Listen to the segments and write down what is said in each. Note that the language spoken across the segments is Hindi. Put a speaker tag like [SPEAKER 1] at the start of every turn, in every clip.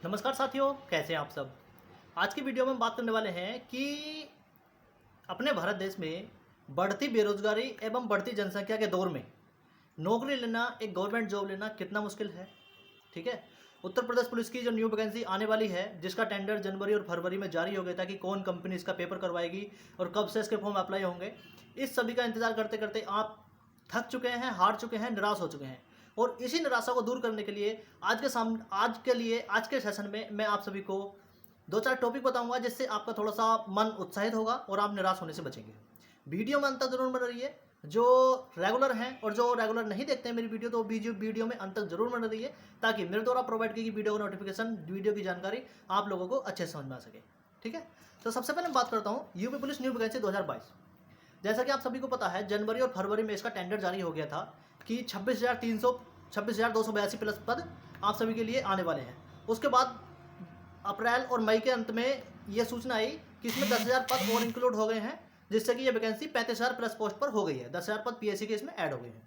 [SPEAKER 1] नमस्कार साथियों, कैसे हैं आप सब। आज की वीडियो में हम बात करने वाले हैं कि अपने भारत देश में बढ़ती बेरोजगारी एवं बढ़ती जनसंख्या के दौर में नौकरी लेना, एक गवर्नमेंट जॉब लेना कितना मुश्किल है। ठीक है। उत्तर प्रदेश पुलिस की जो न्यू वैकेंसी आने वाली है, जिसका टेंडर जनवरी और फरवरी में जारी हो गया था कि कौन कंपनी इसका पेपर करवाएगी और कब से इसके फॉर्म अप्लाई होंगे, इस सभी का इंतजार करते करते आप थक चुके हैं, हार चुके हैं, निराश हो चुके हैं। और इसी निराशा को दूर करने के लिए आज के सेशन में मैं आप सभी को दो चार टॉपिक बताऊंगा, जिससे आपका थोड़ा सा मन उत्साहित होगा और आप निराश होने से बचेंगे। वीडियो में अंत तक जरूर बने रहिए। जो रेगुलर हैं और जो रेगुलर नहीं देखते हैं मेरी वीडियो, तो वीडियो में अंत तक जरूर बने रहिए, ताकि मेरे द्वारा प्रोवाइड की गई वीडियो का नोटिफिकेशन, वीडियो की जानकारी आप लोगों को अच्छे से समझ में आ सके। ठीक है। तो सबसे पहले मैं बात करता हूँ यूपी पुलिस न्यू वैकेंसी 2022। जैसा कि आप सभी को पता है, जनवरी और फरवरी में इसका टेंडर जारी हो गया था कि 26,282 प्लस पद आप सभी के लिए आने वाले हैं। उसके बाद अप्रैल और मई के अंत में यह सूचना आई कि इसमें 10,000 पद और इंक्लूड हो गए हैं, जिससे कि यह वैकेंसी 35,000 प्लस पोस्ट पर हो गई है। 10,000 पद पीएससी के इसमें ऐड हो गए हैं।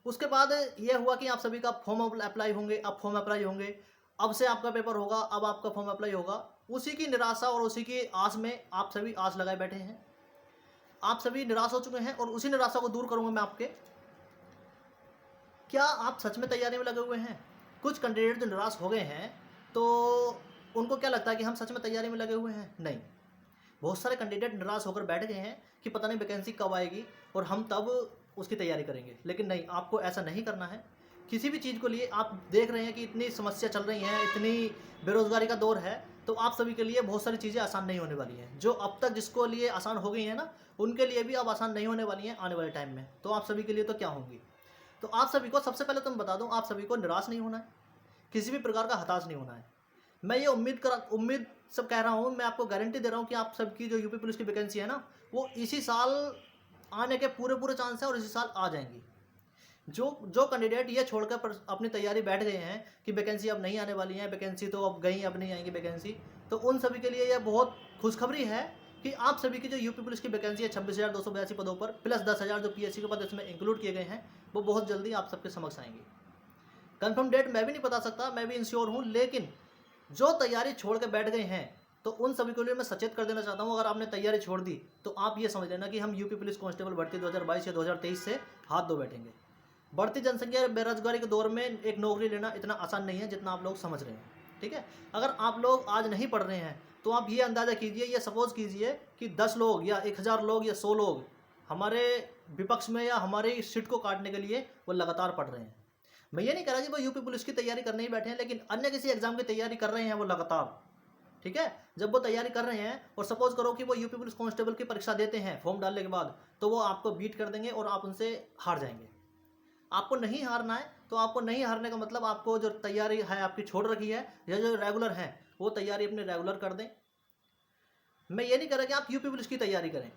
[SPEAKER 1] उसके बाद यह हुआ कि आप सभी का फॉर्म अप्लाई होंगे। अब फॉर्म अप्लाई होंगे, अब से आपका पेपर होगा, अब आपका फॉर्म अप्लाई होगा। उसी की निराशा और उसी की आस में आप सभी आस लगाए बैठे हैं। आप सभी निराश हो चुके हैं और उसी निराशा को दूर करूंगा मैं आपके। क्या आप सच में तैयारी में लगे हुए हैं? कुछ कैंडिडेट जो निराश हो गए हैं, तो उनको क्या लगता है कि हम सच में तैयारी में लगे हुए हैं? नहीं। बहुत सारे कैंडिडेट निराश होकर बैठ गए हैं कि पता नहीं वैकेंसी कब आएगी और हम तब उसकी तैयारी करेंगे। लेकिन नहीं, आपको ऐसा नहीं करना है। किसी भी चीज़ को लिए आप देख रहे हैं कि इतनी समस्या चल रही है, इतनी बेरोजगारी का दौर है, तो आप सभी के लिए बहुत सारी चीज़ें आसान नहीं होने वाली हैं। जो अब तक जिसको लिए आसान हो गई हैं ना, उनके लिए भी अब आसान नहीं होने वाली हैं आने वाले टाइम में। तो आप सभी के लिए तो क्या होंगी। तो आप सभी को सबसे पहले तो मैं बता दूं, आप सभी को निराश नहीं होना है, किसी भी प्रकार का हताश नहीं होना है। मैं ये उम्मीद सब कह रहा हूँ, मैं आपको गारंटी दे रहा हूँ कि आप सबकी जो यूपी पुलिस की वैकेंसी है ना, वो इसी साल आने के पूरे चांस है और इसी साल आ जाएंगी। जो जो कैंडिडेट ये छोड़कर अपनी तैयारी बैठ गए हैं कि वैकेंसी अब नहीं आने वाली है, वैकेंसी तो अब गई, अब नहीं आएंगी वैकेंसी, तो उन सभी के लिए यह बहुत खुशखबरी है कि आप सभी की जो यूपी पुलिस की वैकेंसी है 26,282 पदों पर प्लस 10,000 जो पीएससी के पद इसमें इंक्लूड किए गए हैं, वो बहुत जल्दी आप सबके समक्ष आएंगी। कंफर्म डेट मैं भी नहीं बता सकता, मैं भी इंश्योर हूँ, लेकिन जो तैयारी छोड़ के बैठ गए हैं, तो उन सभी के लिए मैं सचेत कर देना चाहता हूँ। अगर आपने तैयारी छोड़ दी तो आप ये समझ लेना कि हम यूपी पुलिस कांस्टेबल भर्ती 2022 या 2023 से हाथ धो बैठेंगे। बढ़ती जनसंख्या और बेरोजगारी के दौर में एक नौकरी लेना इतना आसान नहीं है जितना आप लोग समझ रहे हैं। ठीक है। अगर आप लोग आज नहीं पढ़ रहे हैं, तो आप ये अंदाज़ा कीजिए, ये सपोज कीजिए कि 10 लोग या 1,000 लोग या 100 लोग हमारे विपक्ष में या हमारी सीट को काटने के लिए वो लगातार पढ़ रहे हैं। मैं ये नहीं कह रहा कि वो यूपी पुलिस की तैयारी करने ही बैठे हैं, लेकिन अन्य किसी एग्जाम की तैयारी कर रहे हैं वो लगातार। ठीक है। जब वो तैयारी कर रहे हैं और सपोज करो कि वो यूपी पुलिस कांस्टेबल की परीक्षा देते हैं फॉर्म डालने के बाद, तो वो आपको बीट कर देंगे और आप उनसे हार जाएंगे। आपको नहीं हारना है। तो आपको नहीं हारने का मतलब आपको जो तैयारी है आपकी छोड़ रखी है, या जो रेगुलर है वो तैयारी अपने रेगुलर कर दें। मैं ये नहीं कह रहा कि आप यूपी पुलिस की तैयारी करें।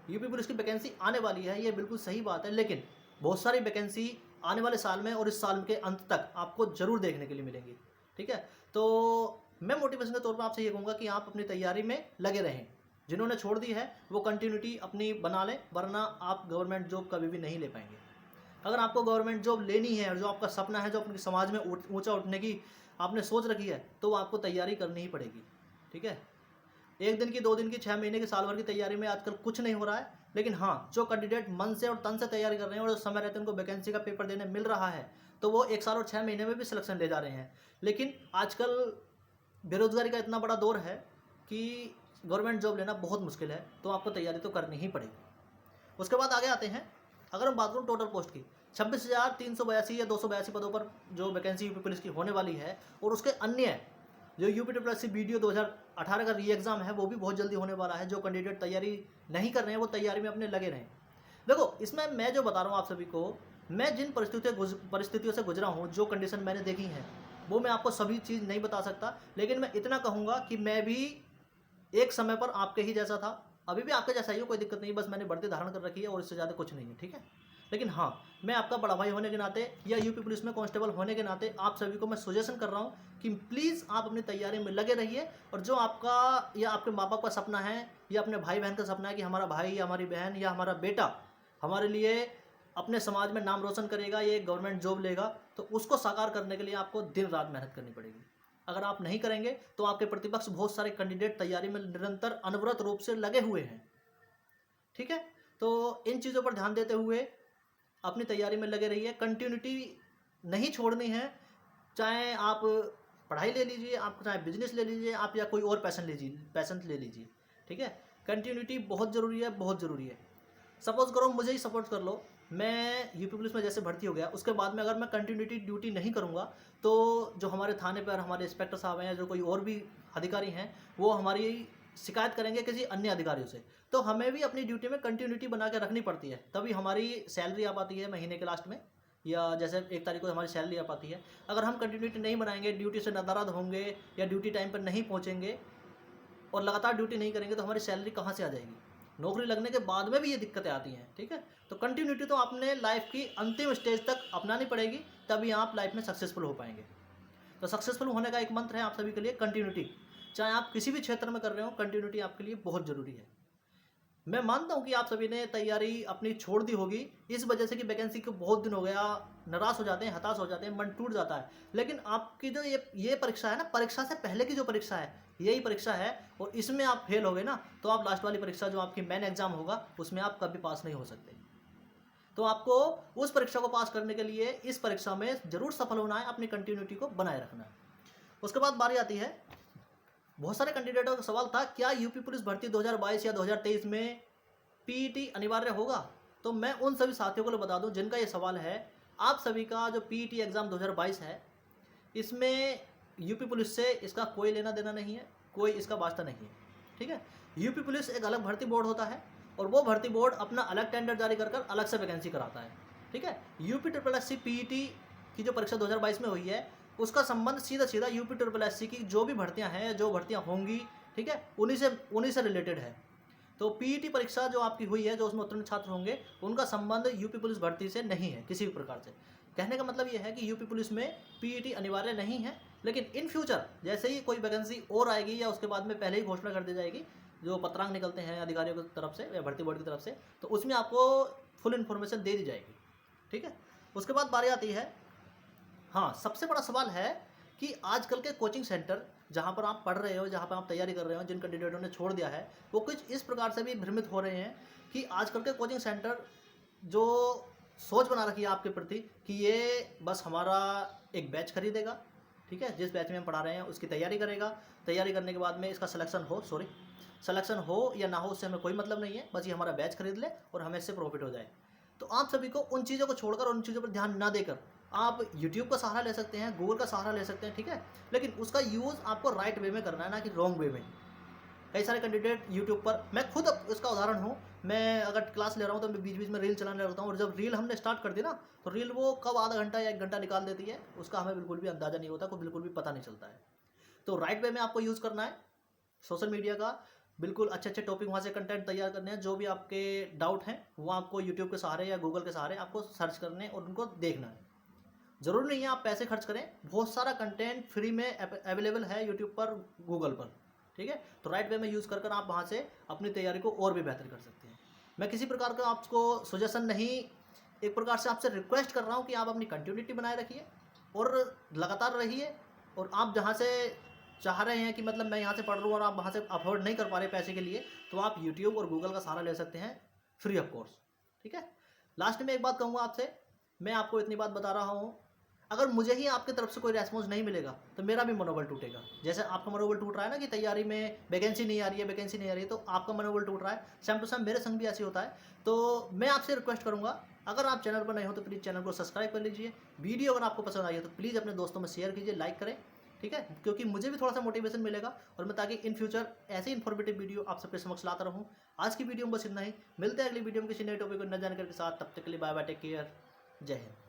[SPEAKER 1] यूपी पुलिस की वैकेंसी आने वाली है, ये बिल्कुल सही बात है, लेकिन बहुत सारी वैकेंसी आने वाले साल में और इस साल के अंत तक आपको जरूर देखने के लिए मिलेंगी। ठीक है। तो मैं मोटिवेशन के तौर पर आपसे ये कहूँगा कि आप अपनी तैयारी में लगे रहें। जिन्होंने छोड़ दी है वो कंटिन्यूटी अपनी बना लें, वरना आप गवर्नमेंट जॉब कभी भी नहीं ले पाएंगे। अगर आपको गवर्नमेंट जॉब लेनी है और जो आपका सपना है, जो अपने समाज में ऊंचा उठने की आपने सोच रखी है, तो आपको तैयारी करनी ही पड़ेगी। ठीक है। एक दिन की, 2 दिन की, 6 महीने की, साल भर की तैयारी में आजकल कुछ नहीं हो रहा है। लेकिन हाँ, जो कैंडिडेट मन से और तन से तैयारी कर रहे हैं और जो समय रहते हैं उनको वैकेंसी का पेपर देने मिल रहा है, तो वो 1 साल और 6 महीने में भी सिलेक्शन ले जा रहे हैं। लेकिन आजकल बेरोजगारी का इतना बड़ा दौर है कि गवर्नमेंट जॉब लेना बहुत मुश्किल है, तो आपको तैयारी तो करनी ही पड़ेगी। उसके बाद आगे आते हैं, अगर हम बात करूँ टोटल पोस्ट की, 26,382 या 282 पदों पर जो वैकेंसी यूपी पुलिस की होने वाली है, और उसके अन्य जो यूपी ट्रिपल वीडियो 2018 का री एग्ज़ाम है वो भी बहुत जल्दी होने वाला है। जो कैंडिडेट तैयारी नहीं कर रहे हैं वो तैयारी में अपने लगे रहें। देखो, इसमें मैं जो बता रहा हूँ आप सभी को, मैं जिन परिस्थितियों से गुजरा हूँ, जो कंडीशन मैंने देखी हैं, वो मैं आपको सभी चीज़ नहीं बता सकता, लेकिन मैं इतना कहूँगा कि मैं भी एक समय पर आपके ही जैसा था, अभी भी आपके जैसा ही हो, कोई दिक्कत नहीं, बस मैंने बढ़ती धारण कर रखी है और इससे ज़्यादा कुछ नहीं है। ठीक है। लेकिन हाँ, मैं आपका बड़ा भाई होने के नाते या यूपी पुलिस में कांस्टेबल होने के नाते आप सभी को मैं सजेशन कर रहा हूँ कि प्लीज़ आप अपनी तैयारी में लगे रहिए। और जो आपका या आपके माँ बाप का सपना है या अपने भाई बहन का सपना है कि हमारा भाई या हमारी बहन या हमारा बेटा हमारे लिए अपने समाज में नाम रोशन करेगा, ये गवर्नमेंट जॉब लेगा, तो उसको साकार करने के लिए आपको दिन रात मेहनत करनी पड़ेगी। अगर आप नहीं करेंगे तो आपके प्रतिपक्ष बहुत सारे कैंडिडेट तैयारी में निरंतर अनवरत रूप से लगे हुए हैं। ठीक है, तो इन चीज़ों पर ध्यान देते हुए अपनी तैयारी में लगे रहिए। कंटिन्यूटी नहीं छोड़नी है, चाहे आप पढ़ाई ले लीजिए, आप चाहे बिजनेस ले लीजिए, आप या कोई और पैशन ले लीजिए। ठीक है, कंटिन्यूटी बहुत ज़रूरी है, बहुत ज़रूरी है। सपोज करो मुझे ही सपोर्ट कर लो, मैं यूपी पुलिस में जैसे भर्ती हो गया, उसके बाद में अगर मैं कंटिन्यूटी ड्यूटी नहीं करूँगा तो जो हमारे थाने पर हमारे इंस्पेक्टर साहब हैं या जो कोई और भी अधिकारी हैं वो हमारी शिकायत करेंगे किसी अन्य अधिकारियों से। तो हमें भी अपनी ड्यूटी में कंटिन्यूटी बना के रखनी पड़ती है, तभी हमारी सैलरी आ पाती है महीने के लास्ट में, या जैसे 1 तारीख को हमारी सैलरी आ पाती है। अगर हम कंटिन्यूटी नहीं बनाएंगे, ड्यूटी से नाराज़ होंगे या ड्यूटी टाइम पर नहीं पहुँचेंगे और लगातार ड्यूटी नहीं करेंगे तो हमारी सैलरी कहाँ से आ जाएगी। नौकरी लगने के बाद में भी ये दिक्कतें आती हैं। ठीक है, तो कंटिन्यूटी तो आपने लाइफ की अंतिम स्टेज तक अपनानी पड़ेगी, तभी आप लाइफ में सक्सेसफुल हो पाएंगे। तो सक्सेसफुल होने का एक मंत्र है आप सभी के लिए, कंटिन्यूटी। चाहे आप किसी भी क्षेत्र में कर रहे हो, कंटिन्यूटी आपके लिए बहुत ज़रूरी है। मैं मानता हूँ कि आप सभी ने तैयारी अपनी छोड़ दी होगी इस वजह से कि वैकेंसी को बहुत दिन हो गया, निराश हो जाते हैं, हताश हो जाते हैं, मन टूट जाता है। लेकिन आपकी जो ये परीक्षा है ना, परीक्षा से पहले की जो परीक्षा है यही परीक्षा है, और इसमें आप फेल हो गए ना तो आप लास्ट वाली परीक्षा जो आपकी मेन एग्जाम होगा उसमें आप कभी पास नहीं हो सकते। तो आपको उस परीक्षा को पास करने के लिए इस परीक्षा में ज़रूर सफल होना है, अपनी कंटिन्यूटी को बनाए रखना है। उसके बाद बारी आती है, बहुत सारे कैंडिडेटों का सवाल था क्या यूपी पुलिस भर्ती 2022 या 2023 में पीईटी अनिवार्य होगा। तो मैं उन सभी साथियों को बता दूं जिनका ये सवाल है, आप सभी का जो पीईटी एग्ज़ाम 2022 है इसमें यूपी पुलिस से इसका कोई लेना देना नहीं है, कोई इसका वास्ता नहीं है। ठीक है, यूपी पुलिस एक अलग भर्ती बोर्ड होता है और वो भर्ती बोर्ड अपना अलग टेंडर जारी कर अलग से वैकेंसी कराता है। ठीक है, यूपी SSC पीईटी की जो परीक्षा 2022 में हुई है उसका संबंध सीधा यूपी SSC की जो भी भर्तियां हैं, जो भर्तियां होंगी, ठीक है, उन्हीं से रिलेटेड है। तो पीईटी परीक्षा जो आपकी हुई है, जो उसमें उत्तीर्ण छात्र होंगे, उनका संबंध यूपी पुलिस भर्ती से नहीं है किसी भी प्रकार से। कहने का मतलब ये है कि यूपी पुलिस में पीईटी अनिवार्य नहीं है, लेकिन इन फ्यूचर जैसे ही कोई वैकेंसी और आएगी या उसके बाद में पहले ही घोषणा कर दी जाएगी, जो पत्रांक निकलते हैं अधिकारियों की तरफ से या भर्ती बोर्ड की तरफ से, तो उसमें आपको फुल इन्फॉर्मेशन दे दी जाएगी। ठीक है, उसके बाद बारी आती है, हाँ, सबसे बड़ा सवाल है कि आजकल के कोचिंग सेंटर जहाँ पर आप पढ़ रहे हो, जहाँ पर आप तैयारी कर रहे हो, जिन कैंडिडेटों ने छोड़ दिया है वो कुछ इस प्रकार से भी भ्रमित हो रहे हैं कि आजकल के कोचिंग सेंटर जो सोच बना रखी है आपके प्रति कि ये बस हमारा एक बैच खरीदेगा, ठीक है, जिस बैच में हम पढ़ा रहे हैं उसकी तैयारी करेगा, तैयारी करने के बाद में इसका सिलेक्शन हो या ना हो उससे हमें कोई मतलब नहीं है, बस ये हमारा बैच खरीद ले और हमें इससे प्रॉफिट हो जाए। तो आप सभी को उन चीज़ों को छोड़कर, उन चीज़ों पर ध्यान ना देकर आप YouTube का सहारा ले सकते हैं, गूगल का सहारा ले सकते हैं। ठीक है, लेकिन उसका यूज़ आपको राइट वे में करना है, ना कि रॉन्ग वे में। कई सारे कैंडिडेट यूट्यूब पर, मैं खुद इसका उदाहरण हूँ, मैं अगर क्लास ले रहा हूँ तो मैं बीच बीच में रील चलाने लगता हूँ, और जब रील हमने स्टार्ट कर दी ना तो रील वो कब आधा घंटा या 1 घंटा निकाल देती है उसका हमें बिल्कुल भी अंदाज़ा नहीं होता, कोई बिल्कुल भी पता नहीं चलता है। तो राइट वे में आपको यूज़ करना है सोशल मीडिया का, बिल्कुल अच्छे टॉपिक वहाँ से कंटेंट तैयार करने हैं, जो भी आपके डाउट हैं वो आपको यूट्यूब के सहारे या गूगल के सहारे आपको सर्च करने और उनको देखना है। ज़रूरी नहीं है आप पैसे खर्च करें, बहुत सारा कंटेंट फ्री में अवेलेबल है यूट्यूब पर, गूगल पर। ठीक है, तो राइट वे में यूज़ कर आप वहाँ से अपनी तैयारी को और भी बेहतर कर सकते हैं। मैं किसी प्रकार का आपको सजेशन नहीं, एक प्रकार से आपसे रिक्वेस्ट कर रहा हूँ कि आप अपनी कंटिन्यूटी बनाए रखिए और लगातार रहिए, और आप जहाँ से चाह रहे हैं कि मतलब मैं यहाँ से पढ़ रहा हूँ और आप वहाँ से अफोर्ड नहीं कर पा रहे पैसे के लिए, तो आप यूट्यूब और गूगल का सहारा ले सकते हैं फ्री ऑफ कोर्स। ठीक है, लास्ट में एक बात कहूँगा आपसे, मैं आपको इतनी बात बता रहा हूँ, अगर मुझे ही आपकी तरफ से कोई रेस्पॉन्स नहीं मिलेगा तो मेरा भी मनोबल टूटेगा। जैसे आपका मनोबल टूट रहा है ना कि तैयारी में वैकेंसी नहीं आ रही है, तो आपका मनोबल टूट रहा है, सेम टू सेम मेरे संग भी ऐसे होता है। तो मैं आपसे रिक्वेस्ट करूंगा, अगर आप चैनल पर नए हो तो प्लीज़ चैनल को सब्सक्राइब कर लीजिए। वीडियो अगर आपको पसंद आई है तो प्लीज़ अपने दोस्तों में शेयर कीजिए, लाइक करें। ठीक है, क्योंकि मुझे भी थोड़ा सा मोटिवेशन मिलेगा और मैं ताकि इन फ्यूचर ऐसे इन्फॉर्मेटिव वीडियो आप सबके समक्ष लाता रहूँ। आज की वीडियो में बस इतना ही, मिलते हैं अगली वीडियो में किसी नए टॉपिक को नई जानकारी के साथ। तब तक के लिए बाय बाय, टेक केयर, जय हिंद।